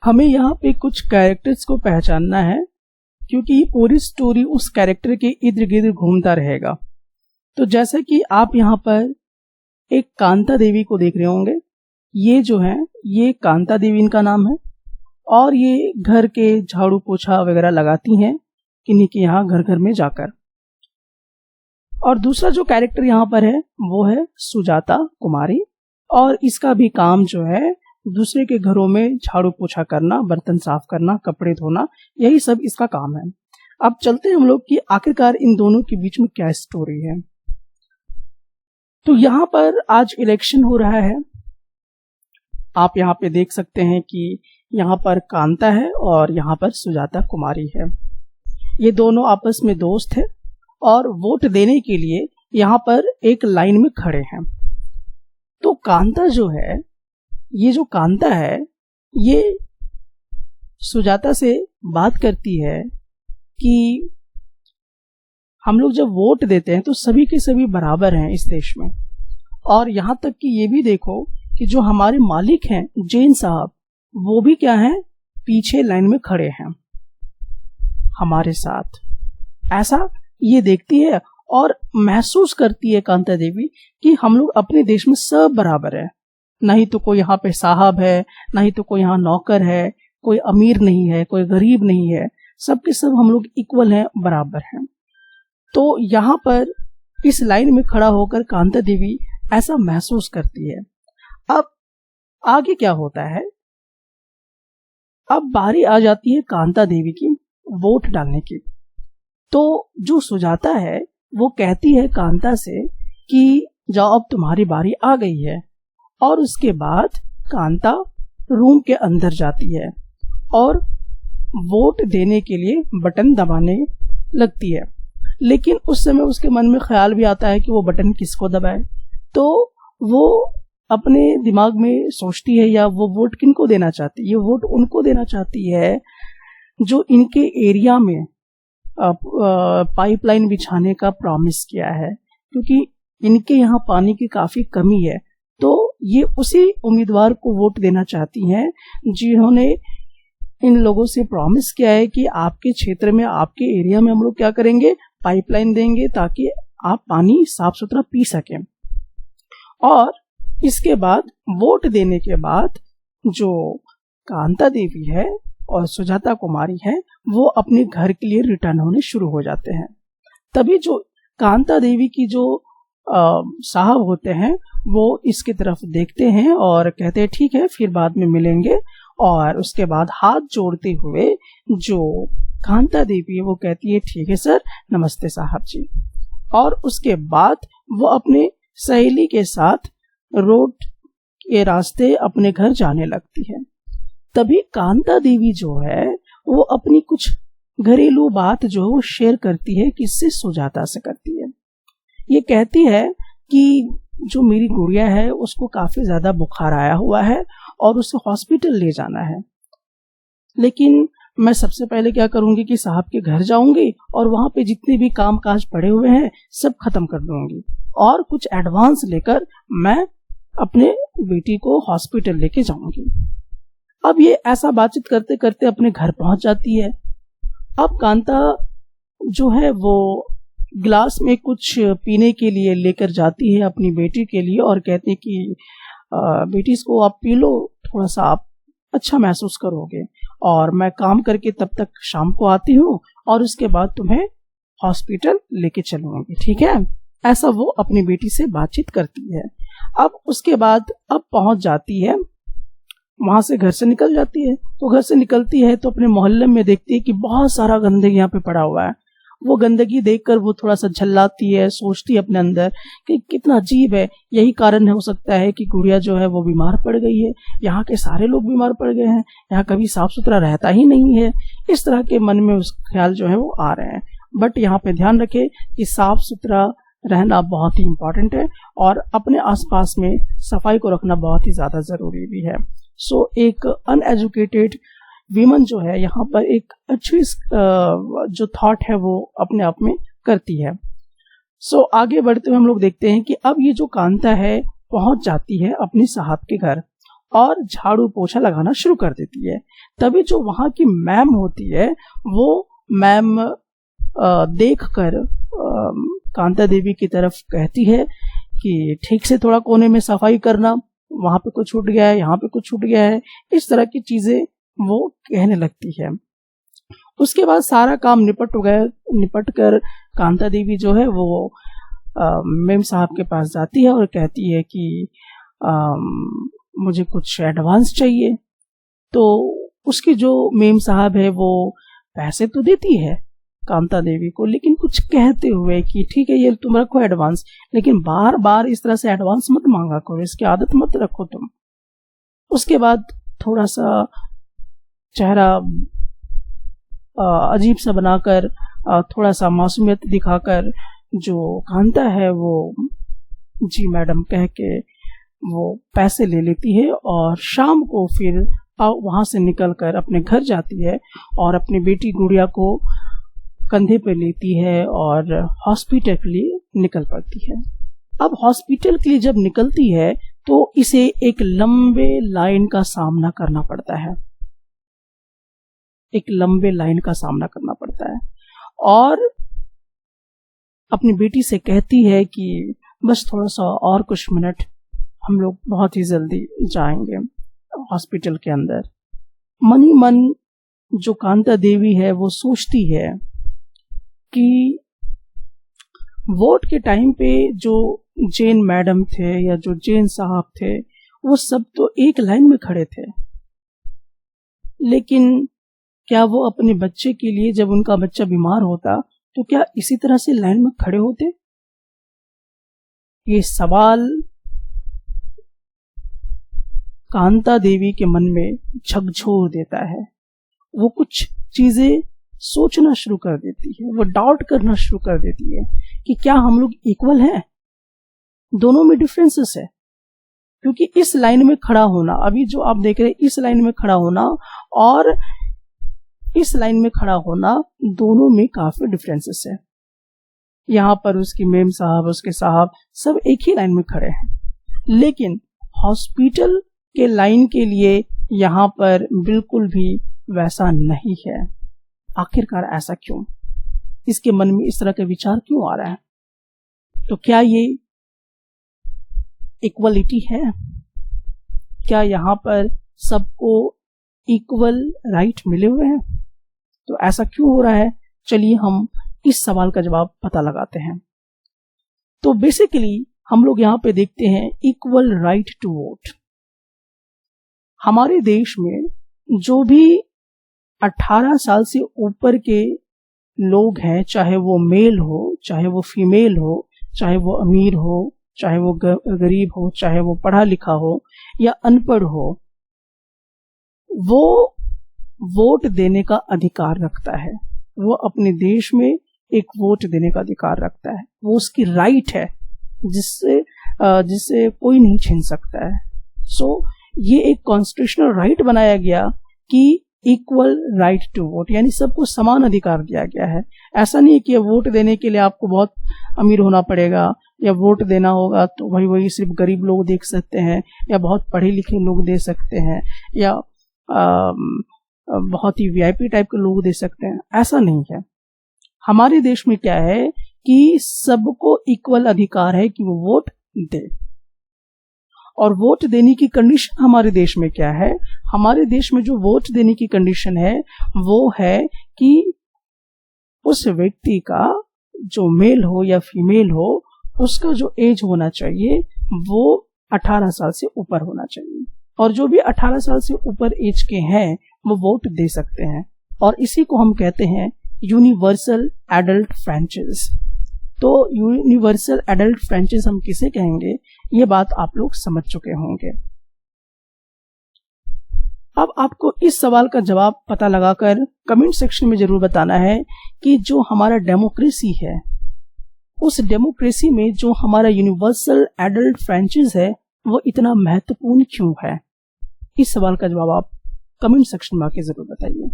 हमें यहाँ पे कुछ कैरेक्टर्स को पहचानना है, क्योंकि ये पूरी स्टोरी उस कैरेक्टर के इर्द गिर्द घूमता रहेगा। तो जैसे कि आप यहाँ पर एक कांता देवी को देख रहे होंगे, ये जो है ये कांता देवी इनका नाम है, और ये घर के झाड़ू पोछा वगैरह लगाती हैं किन्हीं के यहाँ घर घर में जाकर। और दूसरा जो कैरेक्टर यहाँ पर है वो है सुजाता कुमारी, और इसका भी काम जो है दूसरे के घरों में झाड़ू पोछा करना, बर्तन साफ करना, कपड़े धोना, यही सब इसका काम है। अब चलते हैं हम लोग कि आखिरकार इन दोनों के बीच में क्या स्टोरी है। तो यहाँ पर आज इलेक्शन हो रहा है। आप यहाँ पे देख सकते हैं कि यहाँ पर कांता है और यहाँ पर सुजाता कुमारी है। ये दोनों आपस में दोस्त हैं और वोट देने के लिए यहाँ पर एक लाइन में खड़े हैं। तो कांता जो है, ये जो कांता है, ये सुजाता से बात करती है कि हम लोग जब वोट देते हैं तो सभी के सभी बराबर हैं इस देश में, और यहाँ तक कि ये भी देखो कि जो हमारे मालिक हैं जैन साहब, वो भी क्या हैं, पीछे लाइन में खड़े हैं हमारे साथ। ऐसा ये देखती है और महसूस करती है कांता देवी कि हम लोग अपने देश में सब बराबर है। नहीं तो कोई यहाँ पे साहब है, नहीं तो कोई यहाँ नौकर है, कोई अमीर नहीं है, कोई गरीब नहीं है, सबके सब हम लोग इक्वल हैं, बराबर हैं। तो यहाँ पर इस लाइन में खड़ा होकर कांता देवी ऐसा महसूस करती है। अब आगे क्या होता है, अब बारी आ जाती है कांता देवी की वोट डालने की। तो जो सुजाता है वो कहती है कांता से कि जाओ अब तुम्हारी बारी आ गई है, और उसके बाद कांता रूम के अंदर जाती है और वोट देने के लिए बटन दबाने लगती है। लेकिन उस समय उसके मन में ख्याल भी आता है कि वो बटन किसको दबाए। तो वो अपने दिमाग में सोचती है, या वो वोट किनको देना चाहती है, ये वोट उनको देना चाहती है जो इनके एरिया में पाइपलाइन बिछाने का प्रॉमिस किया है, क्योंकि इनके यहाँ पानी की काफी कमी है। तो ये उसी उम्मीदवार को वोट देना चाहती हैं जिन्होंने इन लोगों से प्रॉमिस किया है कि आपके क्षेत्र में, आपके एरिया में हम लोग क्या करेंगे, पाइपलाइन देंगे ताकि आप पानी साफ सुथरा पी सकें। और इसके बाद वोट देने के बाद जो कांता देवी है और सुजाता कुमारी है वो अपने घर के लिए रिटर्न होने शुरू हो जाते हैं। तभी जो कांता देवी की जो साहब होते हैं वो इसकी तरफ देखते हैं और कहते हैं ठीक है फिर बाद में मिलेंगे। और उसके बाद हाथ जोड़ते हुए जो कांता देवी है वो कहती है ठीक है सर, नमस्ते साहब जी। और उसके बाद वो अपने सहेली के साथ रोड के रास्ते अपने घर जाने लगती है। तभी कांता देवी जो है वो अपनी कुछ घरेलू बात जो है वो शेयर करती है, किससे, सुजाता से करती है। ये कहती है कि जो मेरी गुड़िया है उसको काफी ज्यादा बुखार आया हुआ है और उसे हॉस्पिटल ले जाना है, लेकिन मैं सबसे पहले क्या करूंगी कि साहब के घर जाऊंगी और वहां पे जितने भी काम काज पड़े हुए हैं सब खत्म कर दूंगी, और कुछ एडवांस लेकर मैं अपने बेटी को हॉस्पिटल लेके जाऊंगी। अब ये ऐसा बातचीत करते करते अपने घर पहुंच जाती है। अब कांता जो है वो गिलास में कुछ पीने के लिए लेकर जाती है अपनी बेटी के लिए, और कहती है कि बेटी इसको आप पी लो, थोड़ा सा आप अच्छा महसूस करोगे, और मैं काम करके तब तक शाम को आती हूँ और उसके बाद तुम्हें हॉस्पिटल लेके चलूंगी, ठीक है। ऐसा वो अपनी बेटी से बातचीत करती है। अब उसके बाद अब पहुंच जाती है, वहां से घर से निकल जाती है। तो घर से निकलती है तो अपने मोहल्ले में देखती है कि बहुत सारा गंदगी यहाँ पे पड़ा हुआ है। वो गंदगी देखकर वो थोड़ा सा झल्लाती है, सोचती है अपने अंदर कि कितना अजीब है, यही कारण हो सकता है कि गुड़िया जो है वो बीमार पड़ गई है, यहाँ के सारे लोग बीमार पड़ गए हैं, यहाँ कभी साफ सुथरा रहता ही नहीं है। इस तरह के मन में उस ख्याल जो है वो आ रहे हैं। बट यहाँ पे ध्यान रखे कि साफ सुथरा रहना बहुत ही इंपॉर्टेंट है और अपने आसपास में सफाई को रखना बहुत ही ज्यादा जरूरी भी है। सो एक अनएजुकेटेड वीमन जो है यहाँ पर एक अच्छी जो थॉट है वो अपने आप में करती है। सो आगे बढ़ते हुए हम लोग देखते हैं कि अब ये जो कांता है पहुंच जाती है अपने साहब के घर, और झाड़ू पोछा लगाना शुरू कर देती है। तभी जो वहां की मैम होती है वो मैम देखकर कांता देवी की तरफ कहती है कि ठीक से थोड़ा कोने में सफाई करना, वहां पे कुछ छूट गया है, यहाँ पे कुछ छूट गया है, इस तरह की चीजें वो कहने लगती है। उसके बाद सारा काम निपट कर कांता देवी जो है वो मेम साहब के पास जाती है और कहती है कि मुझे कुछ एडवांस चाहिए। तो उसकी जो मेम साहब है वो पैसे तो देती है कांता देवी को, लेकिन कुछ कहते हुए कि ठीक है ये तुम रखो एडवांस, लेकिन बार बार इस तरह से एडवांस मत मांगा करो, इसकी आदत मत रखो तुम। उसके बाद थोड़ा सा चेहरा अजीब सा बनाकर, थोड़ा सा मासूमियत दिखाकर जो कांता है वो जी मैडम कह के वो पैसे ले लेती है और शाम को फिर वहां से निकलकर अपने घर जाती है और अपनी बेटी गुड़िया को कंधे पे लेती है और हॉस्पिटल के लिए निकल पड़ती है। अब हॉस्पिटल के लिए जब निकलती है तो इसे एक लंबे लाइन का सामना करना पड़ता है, एक लंबे लाइन का सामना करना पड़ता है और अपनी बेटी से कहती है कि बस थोड़ा सा और कुछ मिनट, हम लोग बहुत ही जल्दी जाएंगे हॉस्पिटल के अंदर। मन ही मन जो कांता देवी है वो सोचती है कि वोट के टाइम पे जो जैन मैडम थे या जो जैन साहब थे वो सब तो एक लाइन में खड़े थे, लेकिन क्या वो अपने बच्चे के लिए जब उनका बच्चा बीमार होता तो क्या इसी तरह से लाइन में खड़े होते? ये सवाल कांता देवी के मन में झकझोर देता है। वो कुछ चीजें सोचना शुरू कर देती है, वो डाउट करना शुरू कर देती है कि क्या हम लोग इक्वल हैं? दोनों में डिफरेंसेस है, क्योंकि इस लाइन में खड़ा होना, अभी जो आप देख रहे हैं इस लाइन में खड़ा होना और इस लाइन में खड़ा होना, दोनों में काफी डिफरेंसेस है। यहाँ पर उसकी मेम साहब, उसके साहब सब एक ही लाइन में खड़े हैं, लेकिन हॉस्पिटल के लाइन के लिए यहाँ पर बिल्कुल भी वैसा नहीं है। आखिरकार ऐसा क्यों? इसके मन में इस तरह का विचार क्यों आ रहा है? तो क्या ये इक्वलिटी है? क्या यहाँ पर सबको इक्वल राइट मिले हुए हैं? तो ऐसा क्यों हो रहा है? चलिए हम इस सवाल का जवाब पता लगाते हैं। तो बेसिकली हम लोग यहाँ पे देखते हैं इक्वल राइट टू वोट। हमारे देश में जो भी 18 साल से ऊपर के लोग हैं, चाहे वो मेल हो, चाहे वो फीमेल हो, चाहे वो अमीर हो, चाहे वो गरीब हो, चाहे वो पढ़ा लिखा हो या अनपढ़ हो, वो वोट देने का अधिकार रखता है। वो अपने देश में एक वोट देने का अधिकार रखता है। वो उसकी राइट है जिससे कोई नहीं छीन सकता है। सो ये एक कॉन्स्टिट्यूशनल राइट बनाया गया कि इक्वल राइट टू वोट, यानी सबको समान अधिकार दिया गया है। ऐसा नहीं है कि वोट देने के लिए आपको बहुत अमीर होना पड़ेगा या वोट देना होगा तो वही सिर्फ गरीब लोग देख सकते हैं या बहुत पढ़े लिखे लोग दे सकते हैं या बहुत ही वीआईपी टाइप के लोग दे सकते हैं। ऐसा नहीं है। हमारे देश में क्या है कि सबको इक्वल अधिकार है कि वो वोट दे। और वोट देने की कंडीशन हमारे देश में क्या है? हमारे देश में जो वोट देने की कंडीशन है वो है कि उस व्यक्ति का, जो मेल हो या फीमेल हो, उसका जो एज होना चाहिए वो 18 साल से ऊपर होना चाहिए। और जो भी 18 साल से ऊपर एज के हैं वो वोट दे सकते हैं। और इसी को हम कहते हैं यूनिवर्सल एडल्ट फ्रेंचाइज। तो यूनिवर्सल एडल्ट फ्रेंचाइज हम किसे कहेंगे, ये बात आप लोग समझ चुके होंगे। अब आपको इस सवाल का जवाब पता लगाकर कमेंट सेक्शन में जरूर बताना है कि जो हमारा डेमोक्रेसी है, उस डेमोक्रेसी में जो हमारा यूनिवर्सल एडल्ट फ्रेंचाइज है वो इतना महत्वपूर्ण क्यों है। इस सवाल का जवाब आप कमेंट सेक्शन में आके जरूर बताइए।